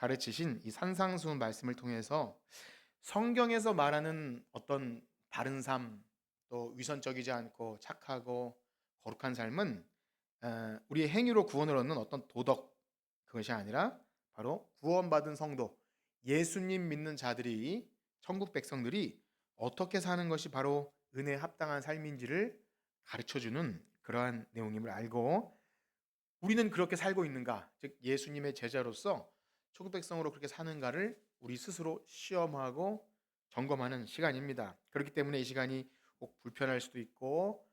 가르치신 이 산상수훈 말씀을 통해서 성경에서 말하는 어떤 바른 삶, 또 위선적이지 않고 착하고 거룩한 삶은 우리의 행위로 구원을 얻는 어떤 도덕, 그것이 아니라 바로 구원받은 성도, 예수님 믿는 자들이, 천국 백성들이 어떻게 사는 것이 바로 은혜에 합당한 삶인지를 가르쳐주는 그러한 내용임을 알고, 우리는 그렇게 살고 있는가, 즉 예수님의 제자로서 천국 백성으로 그렇게 사는가를 우리 스스로 시험하고 점검하는 시간입니다. 그렇기 때문에 이 시간이 꼭 불편할 수도 있고,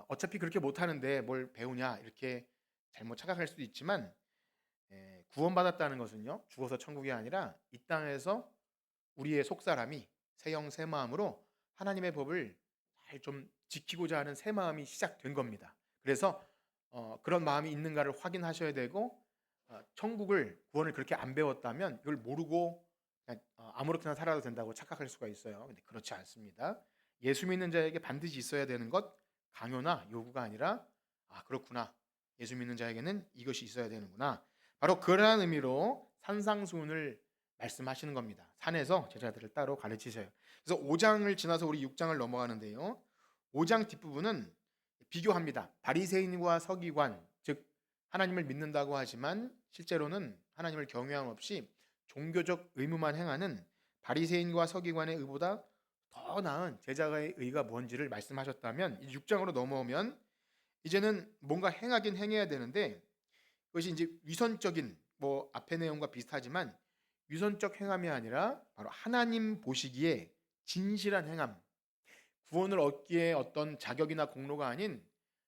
어차피 그렇게 못하는데 뭘 배우냐 이렇게 잘못 착각할 수도 있지만, 구원받았다는 것은요, 죽어서 천국이 아니라 이 땅에서 우리의 속사람이 새 영 새 마음으로 하나님의 법을 잘 좀 지키고자 하는 새 마음이 시작된 겁니다. 그래서 그런 마음이 있는가를 확인하셔야 되고, 천국을, 구원을 그렇게 안 배웠다면 이걸 모르고 그냥 아무렇게나 살아도 된다고 착각할 수가 있어요. 근데 그렇지 않습니다. 예수 믿는 자에게 반드시 있어야 되는 것, 강요나 요구가 아니라, 그렇구나, 예수 믿는 자에게는 이것이 있어야 되는구나, 바로 그러한 의미로 산상수훈을 말씀하시는 겁니다. 산에서 제자들을 따로 가르치셔요. 그래서 5장을 지나서 우리 6장을 넘어가는데요, 5장 뒷부분은 비교합니다. 바리새인과 서기관, 즉 하나님을 믿는다고 하지만 실제로는 하나님을 경외함 없이 종교적 의무만 행하는 바리새인과 서기관의 의보다 더 나은 제자의 의가 뭔지를 말씀하셨다면, 6장으로 넘어오면 이제는 뭔가 행하긴 행해야 되는데, 그것이 이제 위선적인, 뭐 앞의 내용과 비슷하지만 위선적 행함이 아니라 바로 하나님 보시기에 진실한 행함, 구원을 얻기에 어떤 자격이나 공로가 아닌,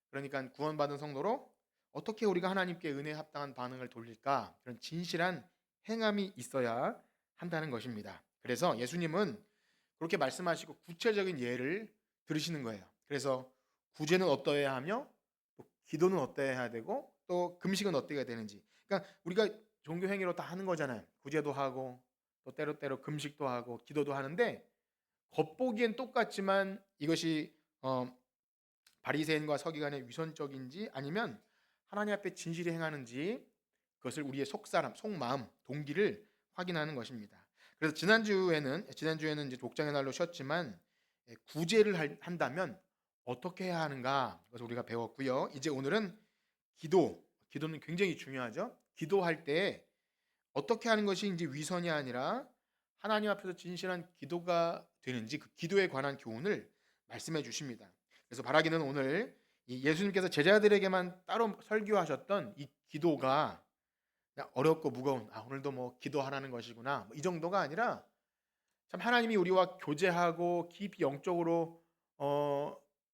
그러니까 구원받은 성도로 어떻게 우리가 하나님께 은혜에 합당한 반응을 돌릴까, 그런 진실한 행함이 있어야 한다는 것입니다. 그래서 예수님은 그렇게 말씀하시고 구체적인 예를 들으시는 거예요. 그래서 구제는 어떠해야 하며, 또 기도는 어떠해야 되고, 또 금식은 어떠해야 되는지. 그러니까 우리가 종교 행위로 다 하는 거잖아요. 구제도 하고, 또 때로때로 금식도 하고, 기도도 하는데, 겉보기엔 똑같지만 이것이 바리새인과 서기관의 위선적인지 아니면 하나님 앞에 진실히 행하는지, 그것을 우리의 속사람, 속마음, 동기를 확인하는 것입니다. 그래서 지난주에는 이제 복장의 날로 쉬었지만, 구제를 한다면 어떻게 해야 하는가, 그래서 우리가 배웠고요. 이제 오늘은 기도는 굉장히 중요하죠. 기도할 때 어떻게 하는 것이 이제 위선이 아니라 하나님 앞에서 진실한 기도가 되는지, 그 기도에 관한 교훈을 말씀해 주십니다. 그래서 바라기는 오늘 이 예수님께서 제자들에게만 따로 설교하셨던 이 기도가 그냥 어렵고 무거운, 오늘도 뭐 기도하라는 것이구나, 뭐이 정도가 아니라, 참 하나님이 우리와 교제하고 깊이 영적으로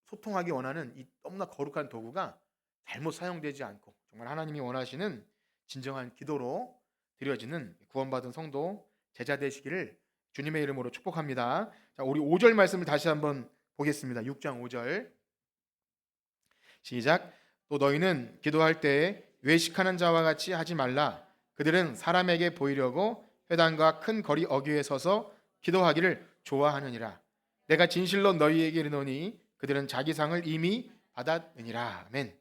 소통하기 원하는 이 너무나 거룩한 도구가 잘못 사용되지 않고 정말 하나님이 원하시는 진정한 기도로 드려지는 구원받은 성도, 제자 되시기를 주님의 이름으로 축복합니다. 자, 우리 5절 말씀을 다시 한번 보겠습니다. 6장 5절 시작. 또 너희는 기도할 때 외식하는 자와 같이 하지 말라. 그들은 사람에게 보이려고 회당과 큰 거리 어귀에 서서 기도하기를 좋아하느니라. 내가 진실로 너희에게 이르노니 그들은 자기 상을 이미 받았느니라. 아멘.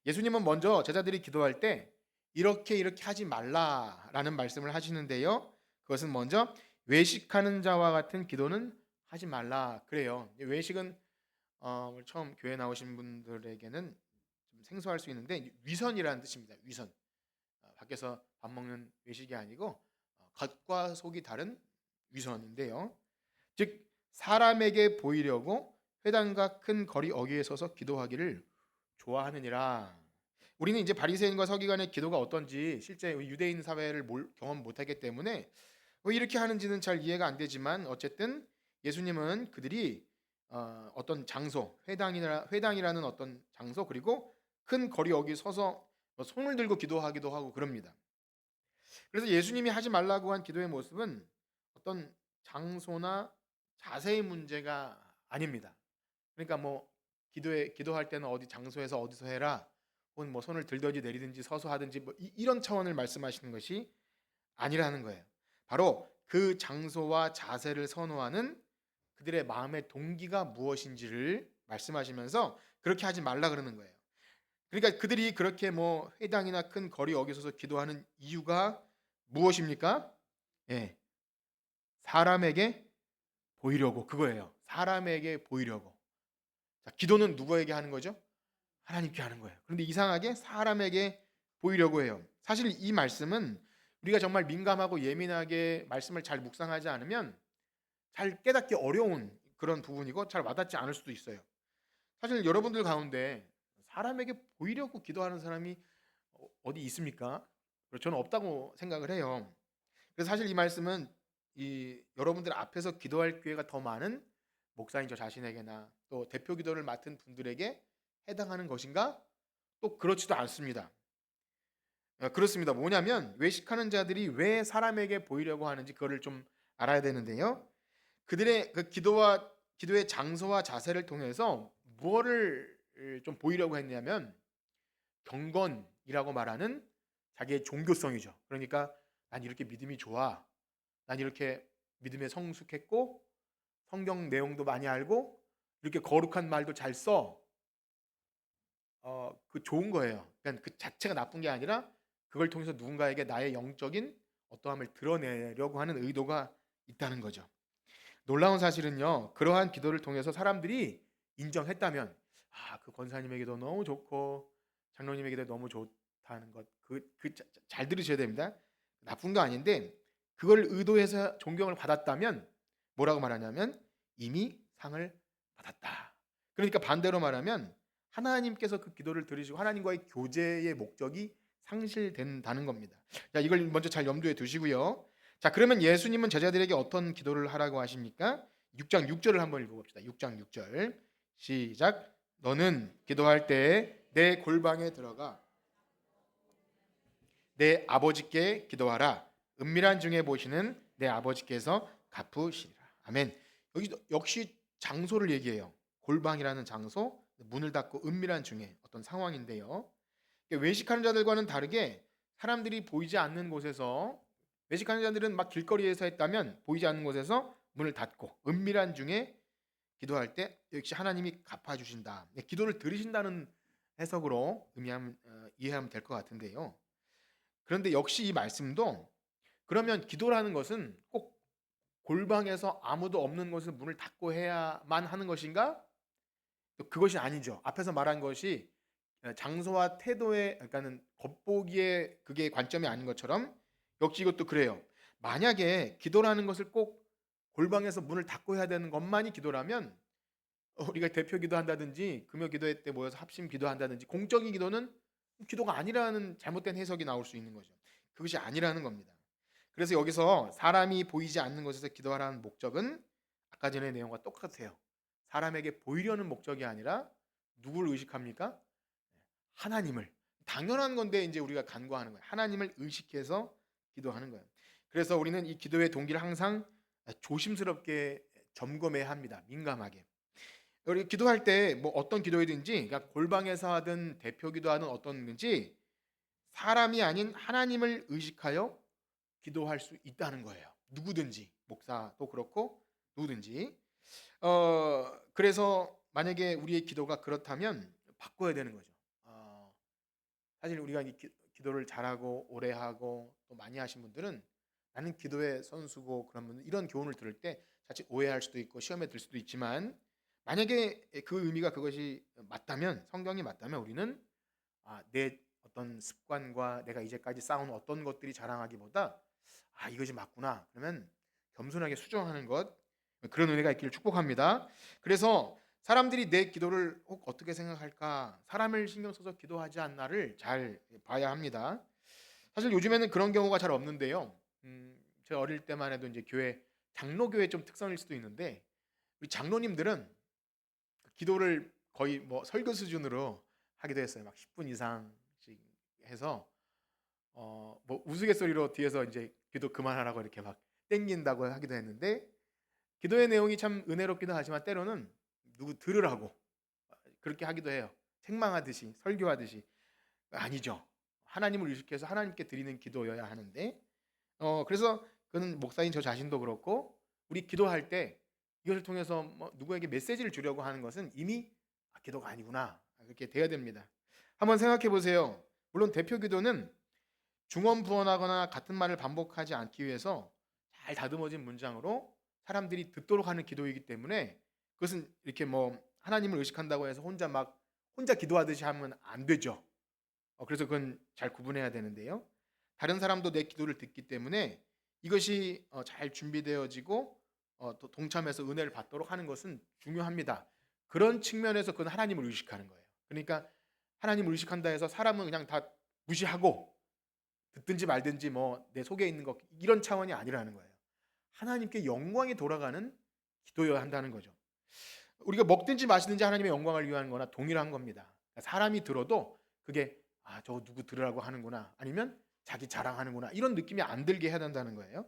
예수님은 먼저 제자들이 기도할 때 이렇게 하지 말라라는 말씀을 하시는데요, 그것은 먼저 외식하는 자와 같은 기도는 하지 말라 그래요. 외식은 처음 교회 나오신 분들에게는 좀 생소할 수 있는데, 위선이라는 뜻입니다. 위선. 밖에서 밥 먹는 외식이 아니고 겉과 속이 다른 위선인데요. 즉 사람에게 보이려고 회당과 큰 거리 어귀에 서서 기도하기를 좋아하느니라. 우리는 이제 바리새인과 서기관의 기도가 어떤지 실제 유대인 사회를 경험 못하기 때문에 왜 이렇게 하는지는 잘 이해가 안 되지만, 어쨌든 예수님은 그들이 어떤 장소, 회당이라는 어떤 장소, 그리고 큰 거리 어기 서서 손을 들고 기도하기도 하고 그럽니다. 그래서 예수님이 하지 말라고 한 기도의 모습은 어떤 장소나 자세의 문제가 아닙니다. 그러니까 뭐 기도할 때는 어디 장소에서 어디서 해라, 혹은 뭐 손을 들든지 내리든지 서서 하든지 뭐 이런 차원을 말씀하시는 것이 아니라는 거예요. 바로 그 장소와 자세를 선호하는 그들의 마음의 동기가 무엇인지를 말씀하시면서 그렇게 하지 말라 그러는 거예요. 그러니까 그들이 그렇게 뭐 회당이나 큰 거리 어기서서 기도하는 이유가 무엇입니까? 예. 사람에게 보이려고 그거예요. 사람에게 보이려고. 자, 기도는 누구에게 하는 거죠? 하나님께 하는 거예요. 그런데 이상하게 사람에게 보이려고 해요. 사실 이 말씀은 우리가 정말 민감하고 예민하게 말씀을 잘 묵상하지 않으면 잘 깨닫기 어려운 그런 부분이고 잘 와닿지 않을 수도 있어요. 사실 여러분들 가운데 사람에게 보이려고 기도하는 사람이 어디 있습니까? 저는 없다고 생각을 해요. 그래서 사실 이 말씀은 이 여러분들 앞에서 기도할 기회가 더 많은 목사인 저 자신에게나 또 대표 기도를 맡은 분들에게 해당하는 것인가? 또 그렇지도 않습니다. 그렇습니다. 뭐냐면 외식하는 자들이 왜 사람에게 보이려고 하는지 그거를 좀 알아야 되는데요. 그들의 그 기도의 장소와 자세를 통해서 무엇을 좀 보이려고 했냐면 경건이라고 말하는 자기의 종교성이죠. 그러니까 난 이렇게 믿음이 좋아. 난 이렇게 믿음에 성숙했고 성경 내용도 많이 알고 이렇게 거룩한 말도 잘 써. 그 좋은 거예요. 그러니까 그 자체가 나쁜 게 아니라 그걸 통해서 누군가에게 나의 영적인 어떠함을 드러내려고 하는 의도가 있다는 거죠. 놀라운 사실은요. 그러한 기도를 통해서 사람들이 인정했다면 그 권사님에게도 너무 좋고 장로님에게도 너무 좋다는 것. 잘 들으셔야 됩니다. 나쁜 거 아닌데 그걸 의도해서 존경을 받았다면 뭐라고 말하냐면 이미 상을 받았다. 그러니까 반대로 말하면 하나님께서 그 기도를 들으시고 하나님과의 교제의 목적이 상실된다는 겁니다. 자, 이걸 먼저 잘 염두에 두시고요. 자, 그러면 예수님은 제자들에게 어떤 기도를 하라고 하십니까? 6장 6절을 한번 읽어봅시다. 6장 6절 시작. 너는 기도할 때 내 골방에 들어가 내 아버지께 기도하라. 은밀한 중에 보시는 내 아버지께서 갚으시리라. 아멘. 여기 역시 장소를 얘기해요. 골방이라는 장소, 문을 닫고 은밀한 중에 어떤 상황인데요. 외식하는 자들과는 다르게 사람들이 보이지 않는 곳에서 외식하는 자들은 막 길거리에서 했다면 보이지 않는 곳에서 문을 닫고 은밀한 중에 기도할 때 역시 하나님이 갚아주신다. 기도를 들으신다는 해석으로 이해하면 될 것 같은데요. 그런데 역시 이 말씀도 그러면 기도라는 것은 꼭 골방에서 아무도 없는 곳에 문을 닫고 해야만 하는 것인가? 그것이 아니죠. 앞에서 말한 것이 장소와 태도의 그러니까는 겉보기에 그게 관점이 아닌 것처럼 역시 이것도 그래요. 만약에 기도라는 것을 꼭 골방에서 문을 닫고 해야 되는 것만이 기도라면 우리가 대표 기도한다든지 금요 기도회 때 모여서 합심 기도한다든지 공적인 기도는 기도가 아니라는 잘못된 해석이 나올 수 있는 거죠. 그것이 아니라는 겁니다. 그래서 여기서 사람이 보이지 않는 곳에서 기도하라는 목적은 아까 전의 내용과 똑같아요. 사람에게 보이려는 목적이 아니라 누구를 의식합니까? 하나님을. 당연한 건데 이제 우리가 간구하는 거예요. 하나님을 의식해서 기도하는 거예요. 그래서 우리는 이 기도의 동기를 항상 조심스럽게 점검해야 합니다. 민감하게. 우리 기도할 때 뭐 어떤 기도이든지 그러니까 골방에서 하든 대표 기도하든 어떤 건지 사람이 아닌 하나님을 의식하여 기도할 수 있다는 거예요. 누구든지 목사도 그렇고 누구든지. 그래서 만약에 우리의 기도가 그렇다면 바꿔야 되는 거죠. 사실 우리가 이 기도를 잘하고 오래 하고 또 많이 하신 분들은 나는 기도의 선수고 그런 분들 이런 교훈을 들을 때 자칫 오해할 수도 있고 시험에 들 수도 있지만 만약에 그 의미가 그것이 맞다면 성경이 맞다면 우리는 내 어떤 습관과 내가 이제까지 쌓아온 어떤 것들이 자랑하기보다 이것이 맞구나 그러면 겸손하게 수정하는 것 그런 은혜가 있기를 축복합니다. 그래서 사람들이 내 기도를 혹 어떻게 생각할까 사람을 신경 써서 기도하지 않나를 잘 봐야 합니다. 사실 요즘에는 그런 경우가 잘 없는데요. 제가 어릴 때만 해도 이제 교회 장로교회 좀 특성일 수도 있는데 우리 장로님들은 기도를 거의 뭐 설교 수준으로 하기도 했어요. 막 10분 이상씩 해서 뭐 우스갯소리로 뒤에서 이제 기도 그만하라고 이렇게 막 땡긴다고 하기도 했는데 기도의 내용이 참 은혜롭기도 하지만 때로는 누구 들으라고 그렇게 하기도 해요. 책망하듯이 설교하듯이 아니죠. 하나님을 의식해서 하나님께 드리는 기도여야 하는데 그래서 그는 목사인 저 자신도 그렇고 우리 기도할 때 이것을 통해서 뭐 누구에게 메시지를 주려고 하는 것은 이미 기도가 아니구나 그렇게 돼야 됩니다. 한번 생각해 보세요. 물론 대표 기도는 중언부언하거나 같은 말을 반복하지 않기 위해서 잘 다듬어진 문장으로 사람들이 듣도록 하는 기도이기 때문에 그것은 이렇게 뭐 하나님을 의식한다고 해서 혼자 기도하듯이 하면 안 되죠. 그래서 그건 잘 구분해야 되는데요. 다른 사람도 내 기도를 듣기 때문에 이것이 잘 준비되어지고 또 동참해서 은혜를 받도록 하는 것은 중요합니다. 그런 측면에서 그건 하나님을 의식하는 거예요. 그러니까 하나님을 의식한다 해서 사람은 그냥 다 무시하고 듣든지 말든지 뭐 내 속에 있는 것 이런 차원이 아니라는 거예요. 하나님께 영광이 돌아가는 기도여야 한다는 거죠. 우리가 먹든지 마시든지 하나님의 영광을 위한 거나 동일한 겁니다. 그러니까 사람이 들어도 그게 저거 누구 들으라고 하는구나 아니면 자기 자랑하는구나 이런 느낌이 안 들게 해야 된다는 거예요.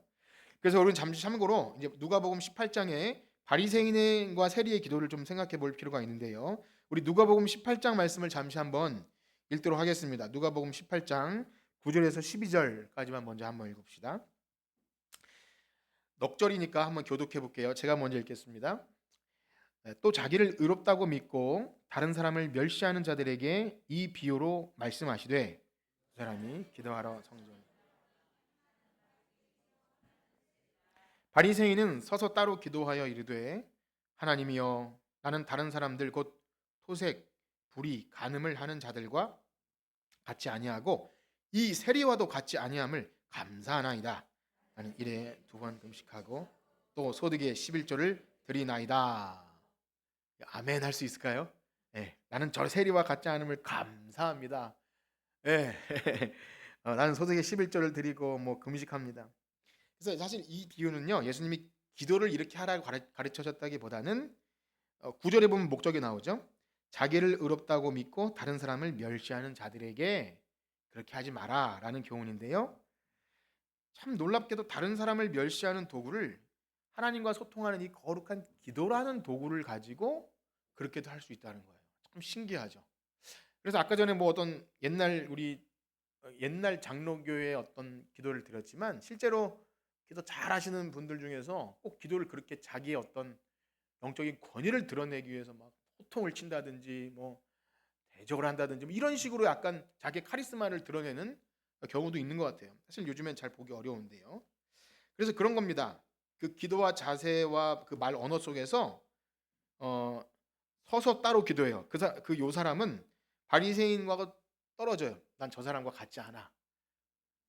그래서 우리는 잠시 참고로 이제 누가복음 18장에 바리새인과 세리의 기도를 좀 생각해 볼 필요가 있는데요. 우리 누가복음 18장 말씀을 잠시 한번 읽도록 하겠습니다. 누가복음 18장 9절에서 12절까지만 먼저 한번 읽읍시다. 넉절이니까 한번 교독해 볼게요. 제가 먼저 읽겠습니다. 또 자기를 의롭다고 믿고 다른 사람을 멸시하는 자들에게 이 비유로 말씀하시되 그 사람이 기도하러 성전 바리새인은 서서 따로 기도하여 이르되 하나님이여 나는 다른 사람들 곧 토색, 불의, 간음을 하는 자들과 같이 아니하고 이 세리와도 같이 아니함을 감사하나이다. 나는 일에 2번 금식하고 또 소득의 11조를 드리나이다. 아멘 할 수 있을까요? 나는 저 세리와 같지 않음을 감사합니다. 나는 소득의 11조를 드리고 뭐 금식합니다. 그래서 사실 이 비유는요 예수님이 기도를 이렇게 하라고 가르쳐줬다기보다는 9절에 보면 목적이 나오죠. 자기를 의롭다고 믿고 다른 사람을 멸시하는 자들에게 그렇게 하지 마라 라는 교훈인데요. 참 놀랍게도 다른 사람을 멸시하는 도구를 하나님과 소통하는 이 거룩한 기도라는 도구를 가지고 그렇게도 할 수 있다는 거예요. 참 신기하죠. 그래서 아까 전에 뭐 어떤 옛날 장로교의 어떤 기도를 드렸지만 실제로 기도 잘 하시는 분들 중에서 꼭 기도를 그렇게 자기의 어떤 영적인 권위를 드러내기 위해서 막 호통을 친다든지 뭐 대적을 한다든지 뭐 이런 식으로 약간 자기 카리스마를 드러내는 경우도 있는 것 같아요. 사실 요즘엔 잘 보기 어려운데요. 그래서 그런 겁니다. 그 기도와 자세와 그 말 언어 속에서 어, 서서 따로 기도해요. 요 사람은 바리새인과 떨어져요. 난 저 사람과 같지 않아.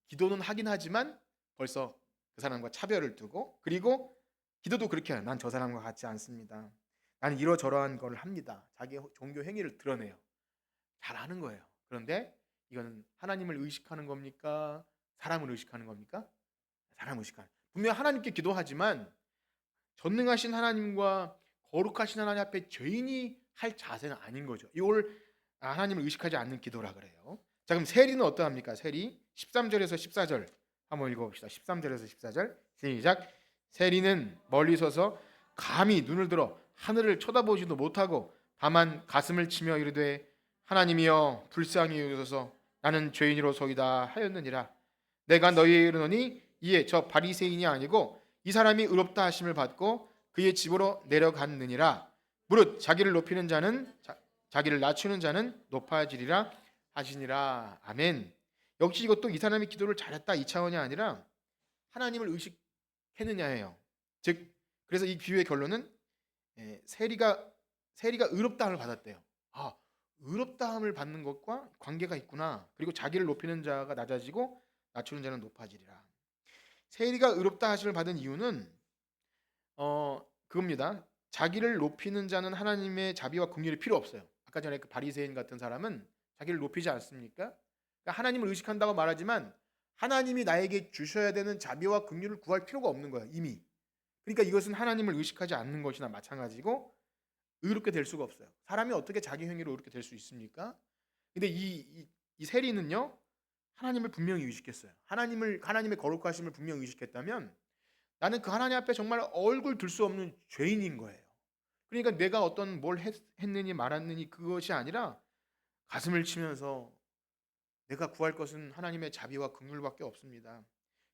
기도는 하긴 하지만 벌써 그 사람과 차별을 두고 그리고 기도도 그렇게 해요. 난 저 사람과 같지 않습니다. 나는 이러저러한 걸 합니다. 자기 종교 행위를 드러내요. 잘하는 거예요. 그런데 이거는 하나님을 의식하는 겁니까? 사람을 의식하는 겁니까? 사람을 의식하는. 분명 하나님께 기도하지만 전능하신 하나님과 거룩하신 하나님 앞에 죄인이 할 자세는 아닌 거죠. 이걸 하나님을 의식하지 않는 기도라 그래요. 자, 그럼 세리는 어떠합니까? 세리 13절에서 14절 한번 읽어봅시다. 13절에서 14절 시작. 세리는 멀리 서서 감히 눈을 들어 하늘을 쳐다보지도 못하고 다만 가슴을 치며 이르되 하나님이여 불쌍히 여기소서 나는 죄인으로소이다 하였느니라. 내가 너희에게 이르노니 이에 저 바리새인이 아니고 이 사람이 의롭다 하심을 받고 그의 집으로 내려갔느니라. 무릇 자기를 높이는 자는 자기를 낮추는 자는 높아지리라 하시니라. 아멘. 역시 이것도 이 사람이 기도를 잘했다 이 차원이 아니라 하나님을 의식했느냐예요. 즉 그래서 이 비유의 결론은 세리가 의롭다함을 받았대요. 의롭다함을 받는 것과 관계가 있구나. 그리고 자기를 높이는 자가 낮아지고 낮추는 자는 높아지리라. 세리가 의롭다 하심을 받은 이유는 그겁니다. 자기를 높이는 자는 하나님의 자비와 긍휼이 필요 없어요. 아까 전에 그 바리새인 같은 사람은 자기를 높이지 않습니까? 그러니까 하나님을 의식한다고 말하지만 하나님이 나에게 주셔야 되는 자비와 긍휼을 구할 필요가 없는 거예요. 이미. 그러니까 이것은 하나님을 의식하지 않는 것이나 마찬가지고 의롭게 될 수가 없어요. 사람이 어떻게 자기 행위로 의롭게 될 수 있습니까? 근데 이 세리는요. 하나님을 분명히 의식했어요. 하나님의 거룩하심을 분명히 의식했다면 나는 그 하나님 앞에 정말 얼굴 들 수 없는 죄인인 거예요. 그러니까 내가 어떤 뭘 했느니 말았느니 그것이 아니라 가슴을 치면서 내가 구할 것은 하나님의 자비와 긍휼밖에 없습니다.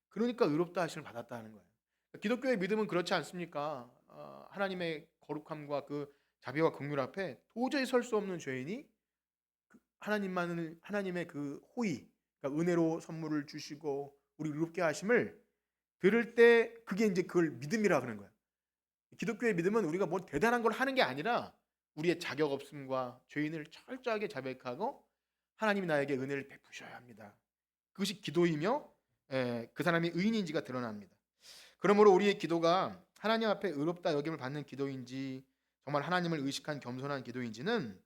그러니까 의롭다 하심을 받았다는 거예요. 기독교의 믿음은 그렇지 않습니까? 하나님의 거룩함과 그 자비와 긍휼 앞에 도저히 설 수 없는 죄인이 하나님의 그 호의, 그러니까 은혜로 선물을 주시고 우리 의롭게 하심을 들을 때 그게 이제 그걸 믿음이라 그러는 거야. 기독교의 믿음은 우리가 뭐 대단한 걸 하는 게 아니라 우리의 자격 없음과 죄인을 철저하게 자백하고 하나님이 나에게 은혜를 베푸셔야 합니다. 그것이 기도이며 그 사람이 의인인지가 드러납니다. 그러므로 우리의 기도가 하나님 앞에 의롭다 여김을 받는 기도인지 정말 하나님을 의식한 겸손한 기도인지는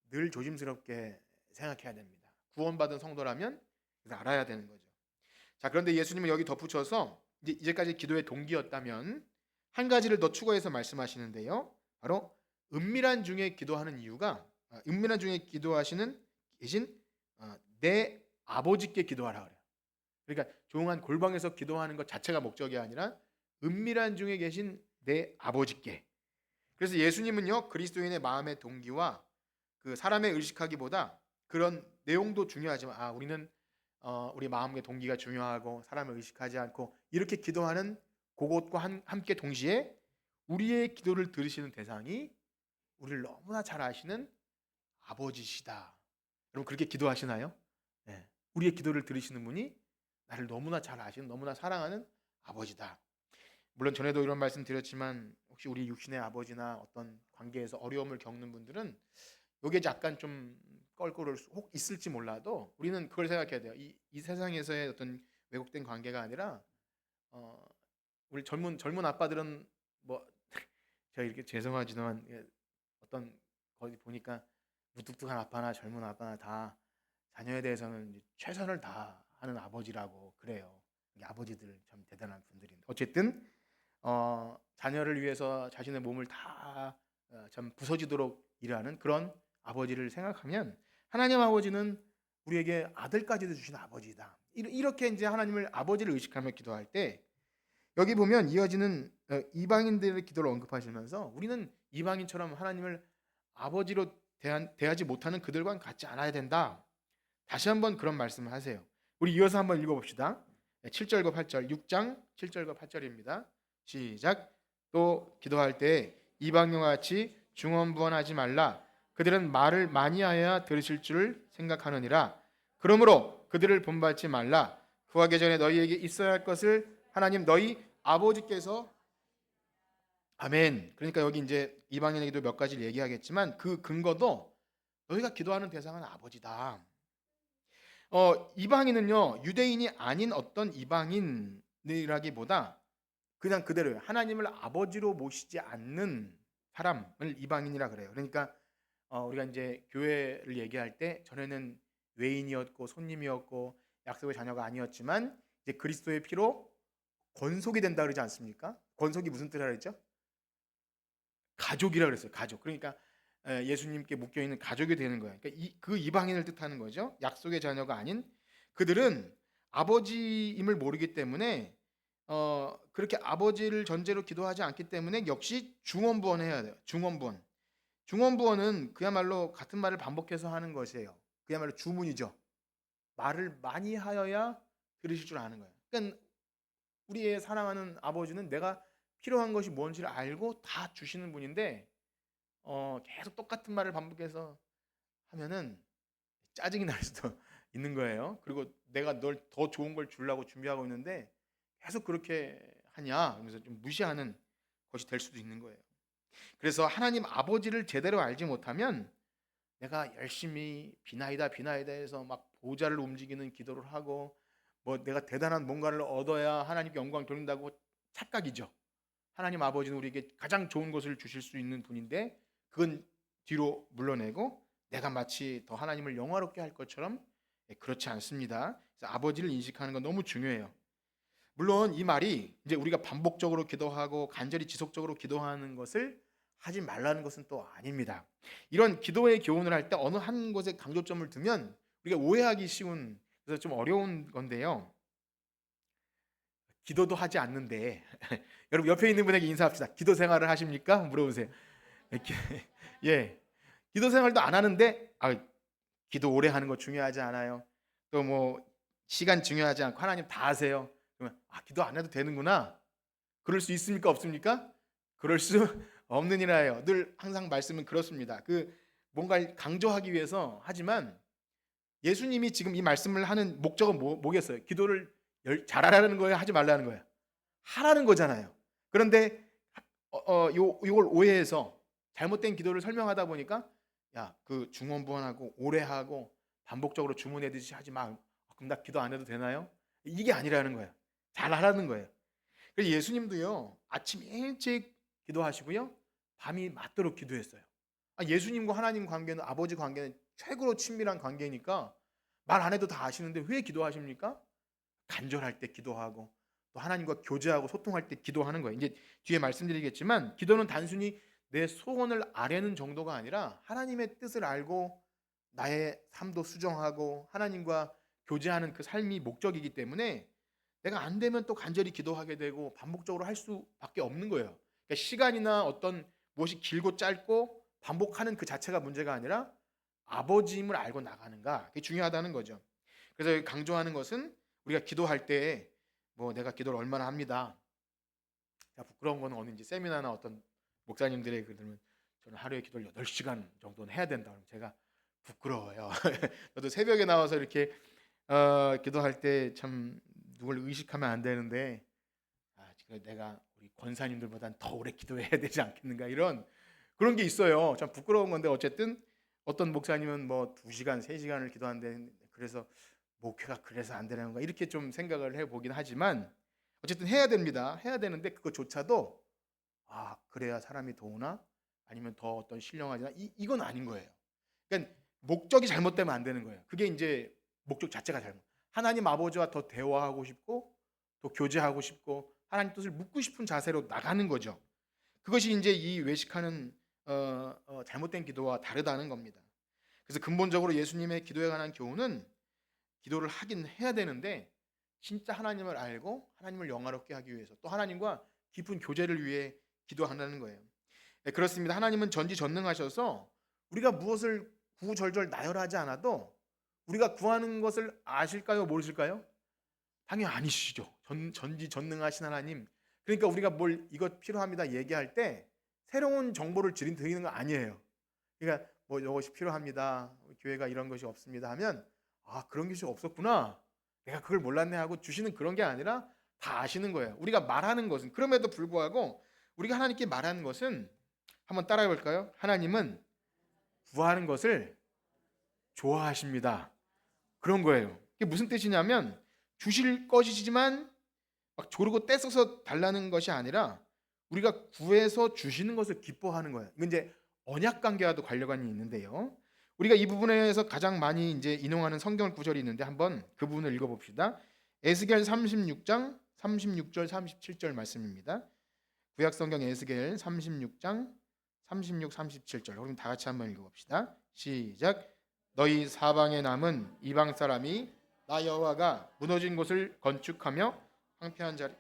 늘 조심스럽게 생각해야 됩니다. 구원받은 성도라면 그래서 알아야 되는 거죠. 자, 그런데 예수님은 여기 덧붙여서 이제까지 기도의 동기였다면 한 가지를 더 추가해서 말씀하시는데요. 바로 은밀한 중에 기도하는 이유가 은밀한 중에 기도하시는 계신 내 아버지께 기도하라 그래요. 그러니까 조용한 골방에서 기도하는 것 자체가 목적이 아니라 은밀한 중에 계신 내 아버지께. 그래서 예수님은요, 그리스도인의 마음의 동기와 그 사람의 의식하기보다 그런 내용도 중요하지만 우리는 우리 마음의 동기가 중요하고 사람을 의식하지 않고 이렇게 기도하는 그것과 함께 동시에 우리의 기도를 들으시는 대상이 우리를 너무나 잘 아시는 아버지시다. 여러분 그렇게 기도하시나요? 네. 우리의 기도를 들으시는 분이 나를 너무나 잘 아시는 너무나 사랑하는 아버지다. 물론 전에도 이런 말씀 드렸지만 혹시 우리 육신의 아버지나 어떤 관계에서 어려움을 겪는 분들은 이게 약간 좀 껄끄러울 수 혹 있을지 몰라도 우리는 그걸 생각해야 돼요. 이 세상에서의 어떤 왜곡된 관계가 아니라 우리 젊은 아빠들은 뭐 제가 이렇게 죄송하지만 어떤 거기 보니까 무뚝뚝한 아빠나 젊은 아빠나 다 자녀에 대해서는 최선을 다하는 아버지라고 그래요. 이게 아버지들 참 대단한 분들인데 어쨌든 자녀를 위해서 자신의 몸을 다 참 부서지도록 일하는 그런 아버지를 생각하면 하나님 아버지는 우리에게 아들까지도 주신 아버지다. 이렇게 이제 하나님을 아버지를 의식하며 기도할 때 여기 보면 이어지는 이방인들의 기도를 언급하시면서 우리는 이방인처럼 하나님을 아버지로 대하지 못하는 그들과는 같지 않아야 된다. 다시 한번 그런 말씀을 하세요. 우리 이어서 한번 읽어봅시다. 7절과 8절 6장 7절과 8절입니다. 시작. 또 기도할 때 이방인과 같이 중언부언하지 말라. 그들은 말을 많이 하여야 들으실 줄 생각하느니라. 그러므로 그들을 본받지 말라. 구하기 전에 너희에게 있어야 할 것을 하나님 너희 아버지께서 아멘. 그러니까 여기 이제 이방인에게도 몇 가지를 얘기하겠지만 그 근거도 너희가 기도하는 대상은 아버지다. 이방인은요 유대인이 아닌 어떤 이방인이라기보다 그냥 그대로예요. 하나님을 아버지로 모시지 않는 사람을 이방인이라 그래요. 그러니까 우리가 이제 교회를 얘기할 때 전에는 외인이었고 손님이었고 약속의 자녀가 아니었지만 이제 그리스도의 피로 권속이 된다 그러지 않습니까? 권속이 무슨 뜻이라 그랬죠? 가족이라 그랬어요. 가족. 그러니까 예수님께 묶여 있는 가족이 되는 거예요. 그러니까 그 이방인을 뜻하는 거죠. 약속의 자녀가 아닌 그들은 아버지임을 모르기 때문에 그렇게 아버지를 전제로 기도하지 않기 때문에 역시 중언부언해야 돼요. 중언부언. 중언부언은 그야말로 같은 말을 반복해서 하는 것이에요. 그야말로 주문이죠. 말을 많이 하여야 들으실 줄 아는 거예요. 그러니까 우리의 사랑하는 아버지는 내가 필요한 것이 뭔지를 알고 다 주시는 분인데 계속 똑같은 말을 반복해서 하면은 짜증이 날 수도 있는 거예요. 그리고 내가 널 더 좋은 걸 주려고 준비하고 있는데 계속 그렇게 하냐 그러면서 좀 무시하는 것이 될 수도 있는 거예요. 그래서 하나님 아버지를 제대로 알지 못하면 내가 열심히 비나이다 해서 막 보좌를 움직이는 기도를 하고 뭐 내가 대단한 뭔가를 얻어야 하나님께 영광 돌린다고 착각이죠. 하나님 아버지는 우리에게 가장 좋은 것을 주실 수 있는 분인데 그건 뒤로 물러내고 내가 마치 더 하나님을 영화롭게 할 것처럼 그렇지 않습니다. 그래서 아버지를 인식하는 건 너무 중요해요. 물론 이 말이 이제 우리가 반복적으로 기도하고 간절히 지속적으로 기도하는 것을 하지 말라는 것은 또 아닙니다. 이런 기도의 교훈을 할 때 어느 한 곳에 강조점을 두면 우리가 오해하기 쉬운 그래서 좀 어려운 건데요. 기도도 하지 않는데 여러분 옆에 있는 분에게 인사합시다. 기도 생활을 하십니까? 물어보세요. 예, 기도 생활도 안 하는데 기도 오래 하는 거 중요하지 않아요. 또 뭐 시간 중요하지 않고 하나님 다 아세요. 그러면 기도 안 해도 되는구나. 그럴 수 있습니까? 없습니까? 그럴 수 없는 일이에요. 늘 항상 말씀은 그렇습니다. 그 뭔가 강조하기 위해서 하지만 예수님이 지금 이 말씀을 하는 목적은 뭐겠어요? 기도를 잘하라는 거예요? 하지 말라는 거예요? 하라는 거잖아요. 그런데 요걸 오해해서 잘못된 기도를 설명하다 보니까 야, 그 중원부원하고 오래 하고 반복적으로 주문해듯이 하지 마. 그럼 나 기도 안 해도 되나요? 이게 아니라는 거예요. 잘 하라는 거예요. 그래서 예수님도요, 아침 일찍 기도하시고요, 밤이 맞도록 기도했어요. 예수님과 하나님 관계는, 아버지 관계는 최고로 친밀한 관계니까 말 안 해도 다 아시는데 왜 기도하십니까? 간절할 때 기도하고 또 하나님과 교제하고 소통할 때 기도하는 거예요. 이제 뒤에 말씀드리겠지만 기도는 단순히 내 소원을 아뢰는 정도가 아니라 하나님의 뜻을 알고 나의 삶도 수정하고 하나님과 교제하는 그 삶이 목적이기 때문에 내가 안 되면 또 간절히 기도하게 되고 반복적으로 할 수밖에 없는 거예요. 그러니까 시간이나 어떤 무엇이 길고 짧고 반복하는 그 자체가 문제가 아니라 아버지임을 알고 나가는가, 그게 중요하다는 거죠. 그래서 강조하는 것은 우리가 기도할 때 뭐 내가 기도를 얼마나 합니다. 부끄러운 거는 어느 이제 세미나나 어떤 목사님들의 그러면 저는 하루에 기도를 8시간 정도는 해야 된다. 그러면 제가 부끄러워요. 저도 새벽에 나와서 이렇게 기도할 때 참 누굴 의식하면 안 되는데 지금 내가 우리 권사님들보단 더 오래 기도해야 되지 않겠는가, 이런 그런 게 있어요. 참 부끄러운 건데 어쨌든 어떤 목사님은 뭐 2시간, 3시간을 기도하는데 그래서 목회가 그래서 안 되는 건가 이렇게 좀 생각을 해보긴 하지만 어쨌든 해야 됩니다. 해야 되는데 그것조차도 그래야 사람이 더 오나 아니면 더 어떤 신령하지나 이건 아닌 거예요. 그러니까 목적이 잘못되면 안 되는 거예요. 그게 이제 목적 자체가 잘못. 하나님 아버지와 더 대화하고 싶고 또 교제하고 싶고 하나님 뜻을 묻고 싶은 자세로 나가는 거죠. 그것이 이제 이 외식하는 잘못된 기도와 다르다는 겁니다. 그래서 근본적으로 예수님의 기도에 관한 교훈은 기도를 하긴 해야 되는데 진짜 하나님을 알고 하나님을 영화롭게 하기 위해서 또 하나님과 깊은 교제를 위해 기도한다는 거예요. 네, 그렇습니다. 하나님은 전지전능하셔서 우리가 무엇을 구구절절 나열하지 않아도 우리가 구하는 것을 아실까요? 모르실까요? 당연히 아니시죠. 전지전능하신 하나님. 그러니까 우리가 뭘 이것 필요합니다 얘기할 때 새로운 정보를 드리는 거 아니에요. 그러니까 뭐 이것이 필요합니다. 교회가 이런 것이 없습니다 하면 그런 것이 없었구나. 내가 그걸 몰랐네 하고 주시는 그런 게 아니라 다 아시는 거예요. 우리가 말하는 것은 그럼에도 불구하고 우리가 하나님께 말하는 것은 한번 따라해 볼까요? 하나님은 구하는 것을 좋아하십니다. 그런 거예요. 이게 무슨 뜻이냐면 주실 것이지만 막 조르고 떼써서 달라는 것이 아니라 우리가 구해서 주시는 것을 기뻐하는 거예요. 이건 이제 언약 관계와도 관련이 있는데요. 우리가 이 부분에서 가장 많이 이제 인용하는 성경 구절이 있는데 한번 그 부분을 읽어봅시다. 에스겔 36장 36절 37절 말씀입니다. 구약 성경 에스겔 36장 36, 37절. 그럼 다 같이 한번 읽어봅시다. 시작. 너희 사방에 남은 이방 사람이 나 여호와가 무너진 곳을 건축하며 황폐한 자리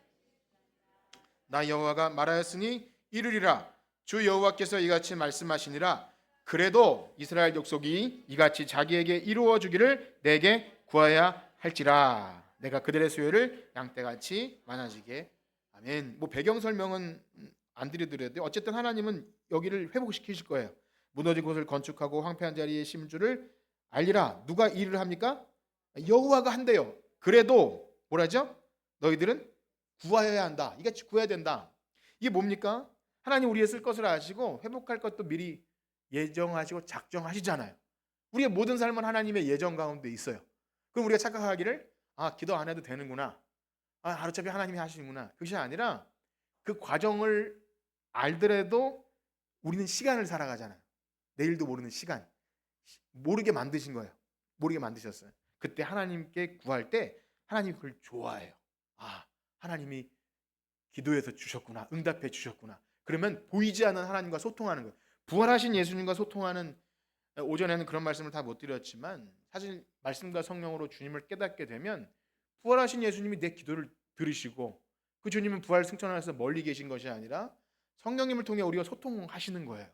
나 여호와가 말하였으니 이르리라. 주 여호와께서 이같이 말씀하시니라. 그래도 이스라엘 족속이 이같이 자기에게 이루어 주기를 내게 구하여야 할지라. 내가 그들의 수요를 양떼같이 많아지게. 아멘. 뭐 배경 설명은 안 드리더라도 어쨌든 하나님은 여기를 회복시키실 거예요. 무너진 곳을 건축하고 황폐한 자리에 심은 줄을 알리라. 누가 이 일을 합니까? 여호와가 한대요. 그래도 뭐라죠? 너희들은 구하여야 한다. 이같이 구해야 된다. 이게 뭡니까? 하나님 우리의 쓸 것을 아시고 회복할 것도 미리 예정하시고 작정하시잖아요. 우리의 모든 삶은 하나님의 예정 가운데 있어요. 그럼 우리가 착각하기를 기도 안 해도 되는구나. 어차피 하나님이 하시는구나. 그것이 아니라 그 과정을 알더라도 우리는 시간을 살아가잖아요. 내일도 모르는 시간. 모르게 만드신 거예요. 모르게 만드셨어요. 그때 하나님께 구할 때 하나님이 그걸 좋아해요. 하나님이 기도해서 주셨구나. 응답해 주셨구나. 그러면 보이지 않는 하나님과 소통하는 거예요. 부활하신 예수님과 소통하는, 오전에는 그런 말씀을 다 못 드렸지만 사실 말씀과 성령으로 주님을 깨닫게 되면 부활하신 예수님이 내 기도를 들으시고 그 주님은 부활 승천하셔서 멀리 계신 것이 아니라 성령님을 통해 우리가 소통하시는 거예요.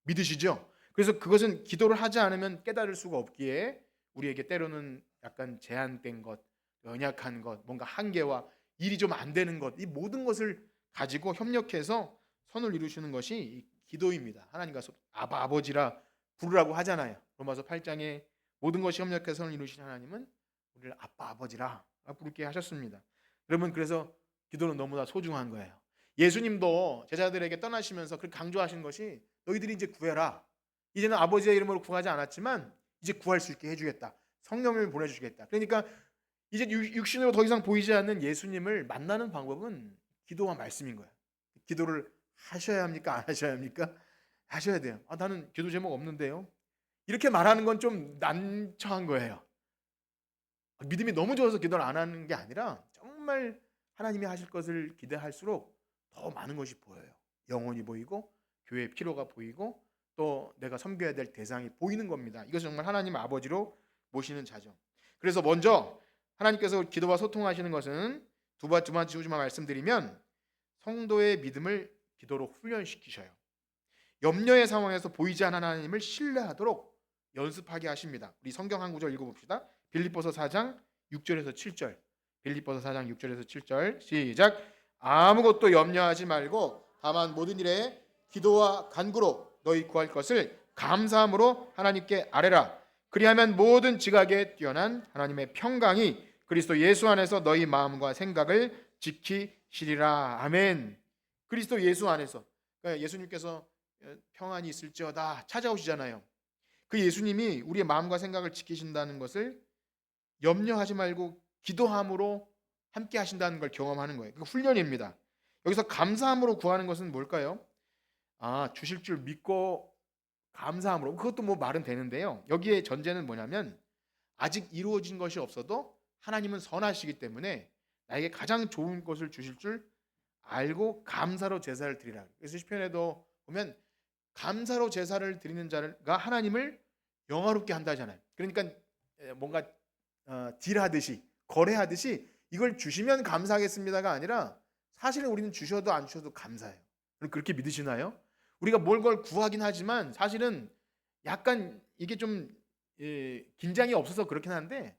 믿으시죠? 그래서 그것은 기도를 하지 않으면 깨달을 수가 없기에 우리에게 때로는 약간 제한된 것, 연약한 것, 뭔가 한계와 일이 좀 안 되는 것, 이 모든 것을 가지고 협력해서 선을 이루시는 것이 기도입니다. 하나님과 아버지라 부르라고 하잖아요. 로마서 8장에 모든 것이 협력해서 선을 이루신 하나님은 우리를 아빠 아버지라 부르게 하셨습니다. 여러분, 그래서 기도는 너무나 소중한 거예요. 예수님도 제자들에게 떠나시면서 그렇게 강조하신 것이 너희들이 이제 구해라. 이제는 아버지의 이름으로 구하지 않았지만 이제 구할 수 있게 해주겠다. 성령을 보내주시겠다. 그러니까 이제 육신으로 더 이상 보이지 않는 예수님을 만나는 방법은 기도와 말씀인 거예요. 기도를 하셔야 합니까? 안 하셔야 합니까? 하셔야 돼요. 나는 기도 제목 없는데요. 이렇게 말하는 건 좀 난처한 거예요. 믿음이 너무 좋아서 기도를 안 하는 게 아니라 정말 하나님이 하실 것을 기대할수록 더 많은 것이 보여요. 영혼이 보이고 교회의 필요가 보이고 또 내가 섬겨야 될 대상이 보이는 겁니다. 이것은 정말 하나님 아버지로 모시는 자죠. 그래서 먼저 하나님께서 기도와 소통하시는 것은 두 번째 말씀드리면 성도의 믿음을 기도로 훈련시키셔요. 염려의 상황에서 보이지 않는 하나님을 신뢰하도록 연습하게 하십니다. 우리 성경 한 구절 읽어봅시다. 빌립보서 4장 6절에서 7절. 빌립보서 4장 6절에서 7절 시작. 아무것도 염려하지 말고 다만 모든 일에 기도와 간구로 너희 구할 것을 감사함으로 하나님께 아뢰라. 그리하면 모든 지각에 뛰어난 하나님의 평강이 그리스도 예수 안에서 너희 마음과 생각을 지키시리라. 아멘. 그리스도 예수 안에서, 그러니까 예수님께서 평안이 있을지어다 찾아오시잖아요. 그 예수님이 우리의 마음과 생각을 지키신다는 것을 염려하지 말고 기도함으로 함께 하신다는 걸 경험하는 거예요. 그 훈련입니다. 여기서 감사함으로 구하는 것은 뭘까요? 주실 줄 믿고 감사함으로. 그것도 뭐 말은 되는데요. 여기에 전제는 뭐냐면 아직 이루어진 것이 없어도 하나님은 선하시기 때문에 나에게 가장 좋은 것을 주실 줄 알고 감사로 제사를 드리라. 그래서 시편에도 보면 감사로 제사를 드리는 자가 하나님을 영화롭게 한다잖아요. 그러니까 뭔가 딜하듯이 거래하듯이 이걸 주시면 감사하겠습니다가 아니라 사실은 우리는 주셔도 안 주셔도 감사해요. 그렇게 믿으시나요? 우리가 뭘 구하긴 하지만 사실은 약간 이게 좀 긴장이 없어서 그렇긴 한데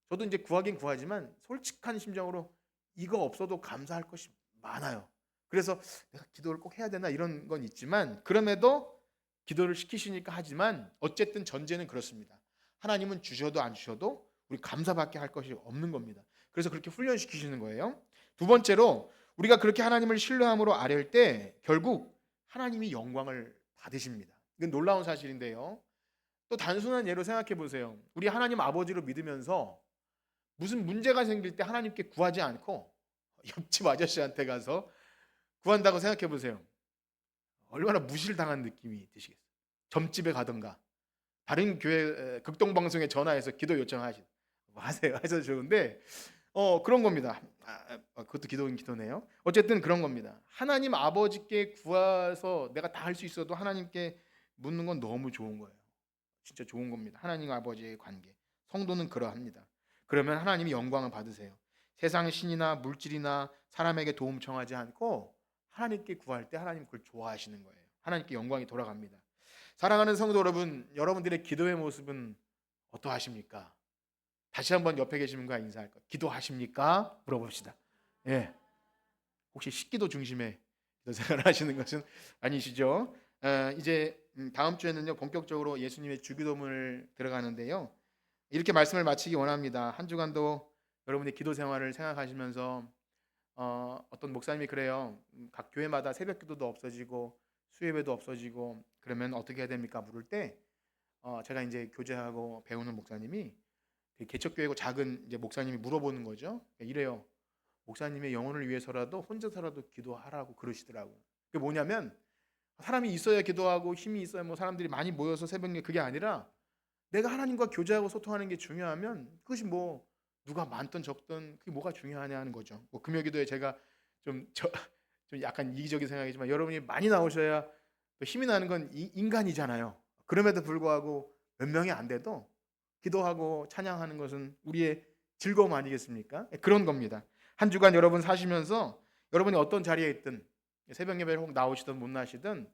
저도 이제 구하긴 구하지만 솔직한 심정으로 이거 없어도 감사할 것이 많아요. 그래서 내가 기도를 꼭 해야 되나 이런 건 있지만 그럼에도 기도를 시키시니까 하지만 어쨌든 전제는 그렇습니다. 하나님은 주셔도 안 주셔도 우리 감사밖에 할 것이 없는 겁니다. 그래서 그렇게 훈련시키시는 거예요. 두 번째로 우리가 그렇게 하나님을 신뢰함으로 아뢰을 때 결국 하나님이 영광을 받으십니다. 이건 놀라운 사실인데요. 또 단순한 예로 생각해 보세요. 우리 하나님 아버지로 믿으면서 무슨 문제가 생길 때 하나님께 구하지 않고 옆집 아저씨한테 가서 구한다고 생각해 보세요. 얼마나 무실당한 느낌이 드시겠어요. 점집에 가든가 다른 교회 극동방송에 전화해서 기도 요청하시는 하세요. 하셔도 좋은데 그런 겁니다. 그것도 기도네요. 어쨌든 그런 겁니다. 하나님 아버지께 구해서 내가 다 할 수 있어도 하나님께 묻는 건 너무 좋은 거예요. 진짜 좋은 겁니다. 하나님 아버지의 관계. 성도는 그러합니다. 그러면 하나님이 영광을 받으세요. 세상 신이나 물질이나 사람에게 도움 청하지 않고 하나님께 구할 때 하나님 그걸 좋아하시는 거예요. 하나님께 영광이 돌아갑니다. 사랑하는 성도 여러분, 여러분들의 기도의 모습은 어떠하십니까? 다시 한번 옆에 계신 분과 인사할 것. 기도하십니까? 물어봅시다. 예. 혹시 식기도 중심의 기도 생활을 하시는 것은 아니시죠? 이제 다음 주에는요 본격적으로 예수님의 주기도문을 들어가는데요. 이렇게 말씀을 마치기 원합니다. 한 주간도 여러분의 기도 생활을 생각하시면서 어떤 목사님이 그래요. 각 교회마다 새벽 기도도 없어지고 수요예배도 없어지고 그러면 어떻게 해야 됩니까? 물을 때 제가 이제 교제하고 배우는 목사님이 개척교회고 작은 이제 목사님이 물어보는 거죠. 이래요. 목사님의 영혼을 위해서라도 혼자서라도 기도하라고 그러시더라고요. 그게 뭐냐면 사람이 있어야 기도하고 힘이 있어야 뭐 사람들이 많이 모여서 새벽에 그게 아니라 내가 하나님과 교제하고 소통하는 게 중요하면 그것이 뭐 누가 많든 적든 그게 뭐가 중요하냐 하는 거죠. 뭐 금요기도에 제가 좀 약간 이기적인 생각이지만 여러분이 많이 나오셔야 또 힘이 나는 건 인간이잖아요. 그럼에도 불구하고 몇 명이 안 돼도 기도하고 찬양하는 것은 우리의 즐거움 아니겠습니까? 그런 겁니다. 한 주간 여러분 사시면서 여러분이 어떤 자리에 있든 새벽 예배를 혹 나오시든 못 나시든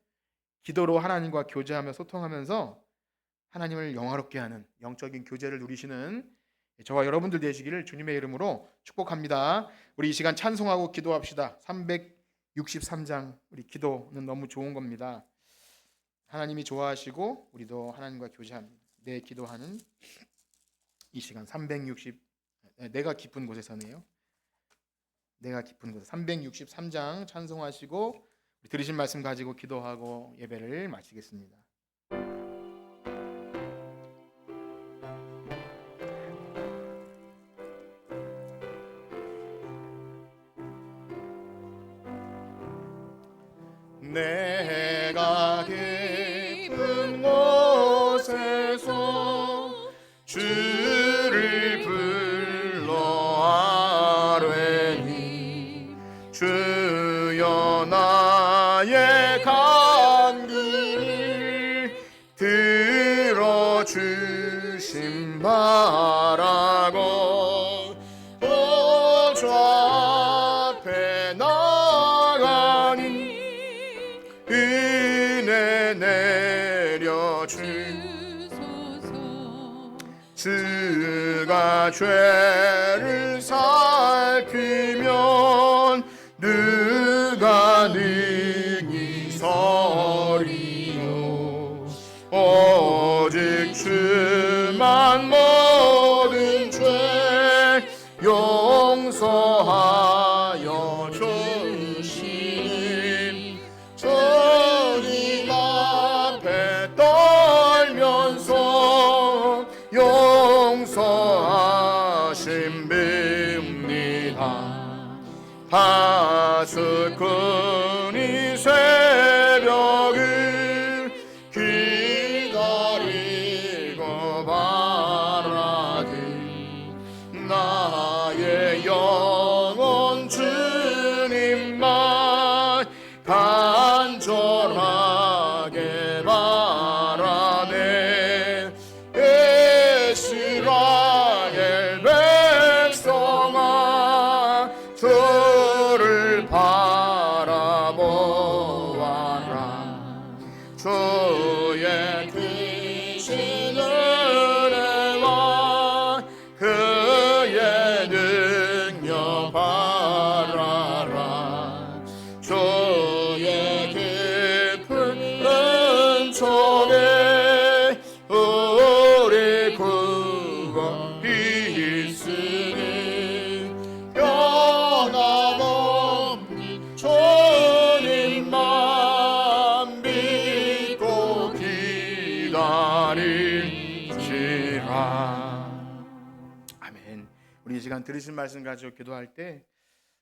기도로 하나님과 교제하며 소통하면서 하나님을 영화롭게 하는 영적인 교제를 누리시는 저와 여러분들 되시기를 주님의 이름으로 축복합니다. 우리 이 시간 찬송하고 기도합시다. 363장 우리 기도는 너무 좋은 겁니다. 하나님이 좋아하시고 우리도 하나님과 교제합니다. 내 기도하는 이 시간 360 내가 깊은 곳에서네요. 내가 깊은 곳 363장 찬송하시고 들으신 말씀 가지고 기도하고 예배를 마치겠습니다. 내가 깊은 곳에서 주를 불러 아뢰니 주여 나의 간구를 들어주심 바라고 주 앞에 나가니 은혜 내려 주소서. 주가 죄를 살피면 누가 능히 서리요. 오직 주만 모든 죄 용서하여 주시니 주님 앞에 떨면서 용서하심 빕니다. 파수꾼 이 새벽을 기다리고 바라니 나의 영혼 주님만 간절하게 바라네. 이스라엘 백성아 주를 바라보아라. 주의 크신 은혜와 그의 능력 바라라. 주의 깊은 은총에 우리 구원이 있으니 변함없는 주님만 믿고 기다리시라. 아멘. 우리 이 시간 들으신 말씀 가지고 기도할 때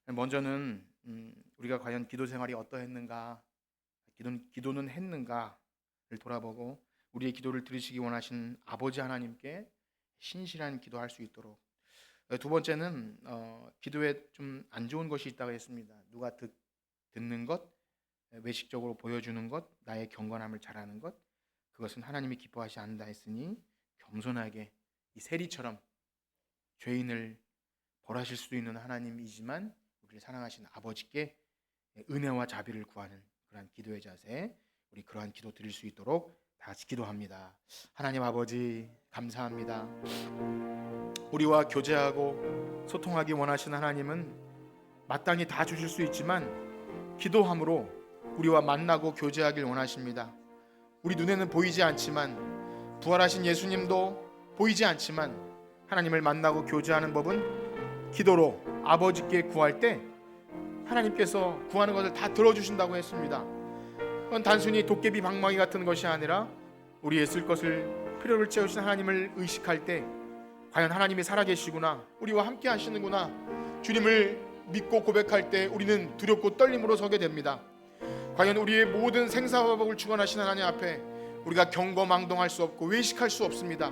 먼저는 우리가 과연 기도 생활이 어떠했는가, 기도는 했는가를 돌아보고 우리의 기도를 들으시기 원하신 아버지 하나님께 신실한 기도할 수 있도록. 두 번째는 기도에 좀 안 좋은 것이 있다고 했습니다. 누가 듣는 것, 외식적으로 보여주는 것, 나의 경건함을 잘하는 것, 그것은 하나님이 기뻐하지 않는다 했으니 겸손하게 이 세리처럼 죄인을 벌하실 수도 있는 하나님이지만 우리를 사랑하시는 아버지께 은혜와 자비를 구하는 그러한 기도의 자세, 우리 그러한 기도 드릴 수 있도록 다 같이 기도합니다. 하나님 아버지 감사합니다. 우리와 교제하고 소통하기 원하시는 하나님은 마땅히 다 주실 수 있지만 기도함으로 우리와 만나고 교제하길 원하십니다. 우리 눈에는 보이지 않지만 부활하신 예수님도 보이지 않지만 하나님을 만나고 교제하는 법은 기도로 아버지께 구할 때 하나님께서 구하는 것을 다 들어주신다고 했습니다. 그건 단순히 도깨비 방망이 같은 것이 아니라 우리의 쓸 것을 필요를 채우신 하나님을 의식할 때 과연 하나님이 살아계시구나, 우리와 함께 하시는구나, 주님을 믿고 고백할 때 우리는 두렵고 떨림으로 서게 됩니다. 과연 우리의 모든 생사화복을 주관하시는 하나님 앞에 우리가 경거망동할 수 없고 외식할 수 없습니다.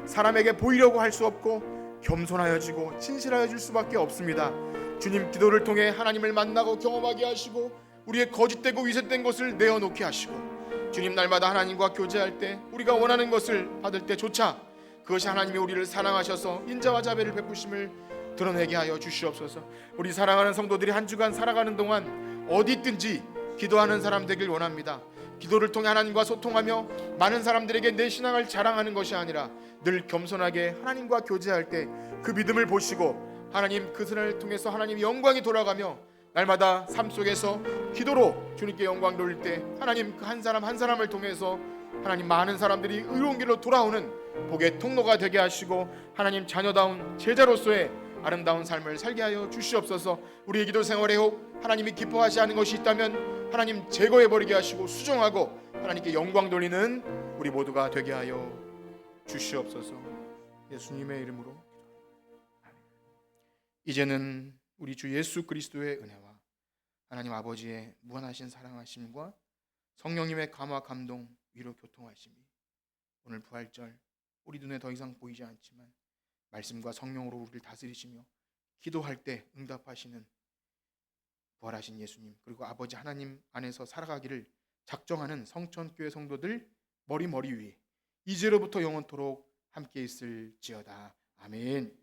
사람에게 보이려고 할 수 없고 겸손하여지고 진실하여질 수밖에 없습니다. 주님 기도를 통해 하나님을 만나고 경험하게 하시고 우리의 거짓되고 위선된 것을 내어놓게 하시고 주님 날마다 하나님과 교제할 때 우리가 원하는 것을 받을 때조차 그것이 하나님이 우리를 사랑하셔서 인자와 자비를 베푸심을 드러내게 하여 주시옵소서. 우리 사랑하는 성도들이 한 주간 살아가는 동안 어디 있든지 기도하는 사람 되길 원합니다. 기도를 통해 하나님과 소통하며 많은 사람들에게 내 신앙을 자랑하는 것이 아니라 늘 겸손하게 하나님과 교제할 때 그 믿음을 보시고 하나님 그것을 통해서 하나님 영광이 돌아가며 날마다 삶 속에서 기도로 주님께 영광 돌릴 때 하나님 그 한 사람 한 사람을 통해서 하나님 많은 사람들이 의로운 길로 돌아오는 복의 통로가 되게 하시고 하나님 자녀다운 제자로서의 아름다운 삶을 살게 하여 주시옵소서. 우리의 기도 생활에 혹 하나님이 기뻐하지 않은 것이 있다면 하나님 제거해 버리게 하시고 수정하고 하나님께 영광 돌리는 우리 모두가 되게 하여 주시옵소서. 예수님의 이름으로 기도합니다. 이제는 우리 주 예수 그리스도의 은혜와 하나님 아버지의 무한하신 사랑하심과 성령님의 감화 감동 위로 교통하심이 오늘 부활절 우리 눈에 더 이상 보이지 않지만 말씀과 성령으로 우리를 다스리시며 기도할 때 응답하시는 부활하신 예수님, 그리고 아버지 하나님 안에서 살아가기를 작정하는 성천교회 성도들 머리 위에 이제로부터 영원토록 함께 있을지어다. 아멘.